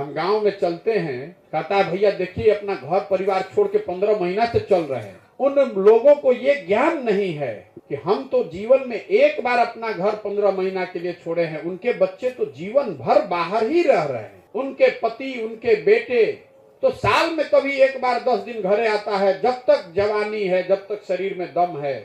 हम गांव में चलते हैं, कहता है भैया देखिए अपना घर परिवार छोड़ के 15 महीना से चल रहे हैं। उन लोगों को ये ज्ञान नहीं है कि हम तो जीवन में एक बार अपना घर 15 महीना के लिए छोड़े हैं। उनके बच्चे तो जीवन भर बाहर ही रह रहे हैं। उनके पति, उनके बेटे तो साल में कभी एक बार 10 दिन घरे आता है। जब तक जवानी है, जब तक शरीर में दम है,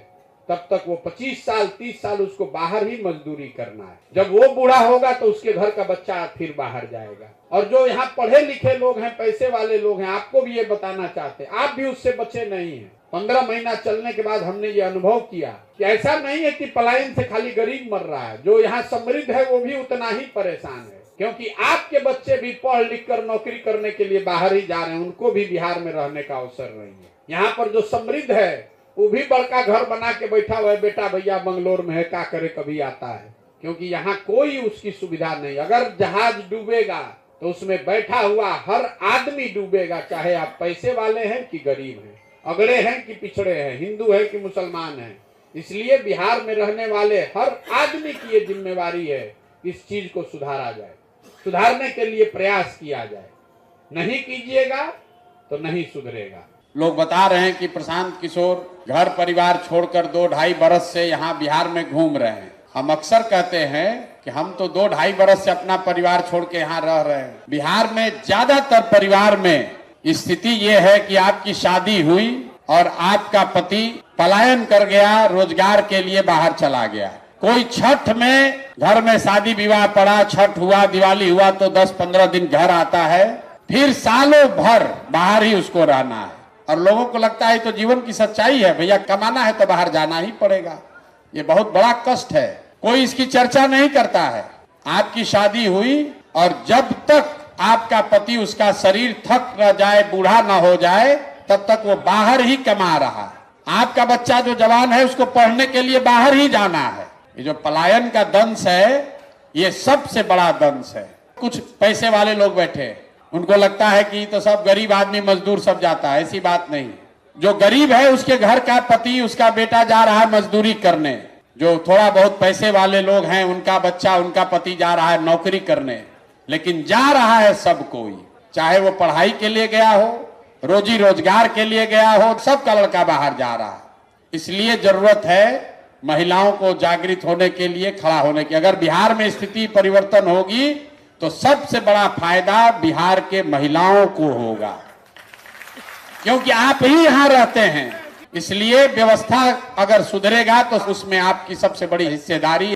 तब तक वो 25 साल 30 साल उसको बाहर ही मजदूरी करना है। जब वो बूढ़ा होगा तो उसके घर का बच्चा फिर बाहर जाएगा। और जो यहाँ पढ़े लिखे लोग हैं, पैसे वाले लोग हैं, आपको भी ये बताना चाहते हैं, आप भी उससे बचे नहीं हैं। 15 महीना चलने के बाद हमने ये अनुभव किया कि ऐसा नहीं है कि पलायन से खाली गरीब मर रहा है। जो यहाँ समृद्ध है वो भी उतना ही परेशान है, क्योंकि आपके बच्चे भी पढ़ लिख कर नौकरी करने के लिए बाहर ही जा रहे हैं। उनको भी बिहार में रहने का अवसर नहीं है। यहाँ पर जो समृद्ध है वो भी बड़का घर बना के बैठा हुआ है, बेटा भैया बंगलोर में है, क्या करे कभी आता है, क्योंकि यहाँ कोई उसकी सुविधा नहीं। अगर जहाज डूबेगा तो उसमें बैठा हुआ हर आदमी डूबेगा, चाहे आप पैसे वाले हैं कि गरीब हैं, अगड़े हैं कि पिछड़े हैं, हिंदू है कि मुसलमान है। इसलिए बिहार में रहने वाले हर आदमी की ये जिम्मेवारी है इस चीज को सुधारा जाए, सुधारने के लिए प्रयास किया जाए। नहीं कीजिएगा तो नहीं सुधरेगा। लोग बता रहे हैं कि प्रशांत किशोर घर परिवार छोड़कर 2-2.5 बरस से यहाँ बिहार में घूम रहे हैं। हम अक्सर कहते हैं कि हम तो 2-2.5 बरस से अपना परिवार छोड़ के यहाँ रह रहे हैं। बिहार में ज्यादातर परिवार में स्थिति ये है कि आपकी शादी हुई और आपका पति पलायन कर गया, रोजगार के लिए बाहर चला गया। कोई छठ में घर में शादी विवाह पड़ा, छठ हुआ, दिवाली हुआ तो 10-15 दिन घर आता है, फिर सालों भर बाहर ही उसको रहना है। और लोगों को लगता है तो जीवन की सच्चाई है, भैया कमाना है तो बाहर जाना ही पड़ेगा। ये बहुत बड़ा कष्ट है, कोई इसकी चर्चा नहीं करता है। आपकी शादी हुई और जब तक आपका पति, उसका शरीर थक न जाए, बूढ़ा न हो जाए, तब तक वो बाहर ही कमा रहा है। आपका बच्चा जो जवान है उसको पढ़ने के लिए बाहर ही जाना है। ये जो पलायन का दंश है ये सबसे बड़ा दंश है। कुछ पैसे वाले लोग बैठे, उनको लगता है कि तो सब गरीब आदमी मजदूर सब जाता है। ऐसी बात नहीं। जो गरीब है उसके घर का पति, उसका बेटा जा रहा है मजदूरी करने। जो थोड़ा बहुत पैसे वाले लोग हैं उनका बच्चा, उनका पति जा रहा है नौकरी करने। लेकिन जा रहा है सब कोई, चाहे वो पढ़ाई के लिए गया हो, रोजी रोजगार के लिए गया हो, सबका लड़का बाहर जा रहा है। इसलिए जरूरत है महिलाओं को जागृत होने के लिए, खड़ा होने की। अगर बिहार में स्थिति परिवर्तन होगी तो सबसे बड़ा फायदा बिहार के महिलाओं को होगा, क्योंकि आप ही यहाँ रहते हैं। इसलिए व्यवस्था अगर सुधरेगा तो उसमें आपकी सबसे बड़ी हिस्सेदारी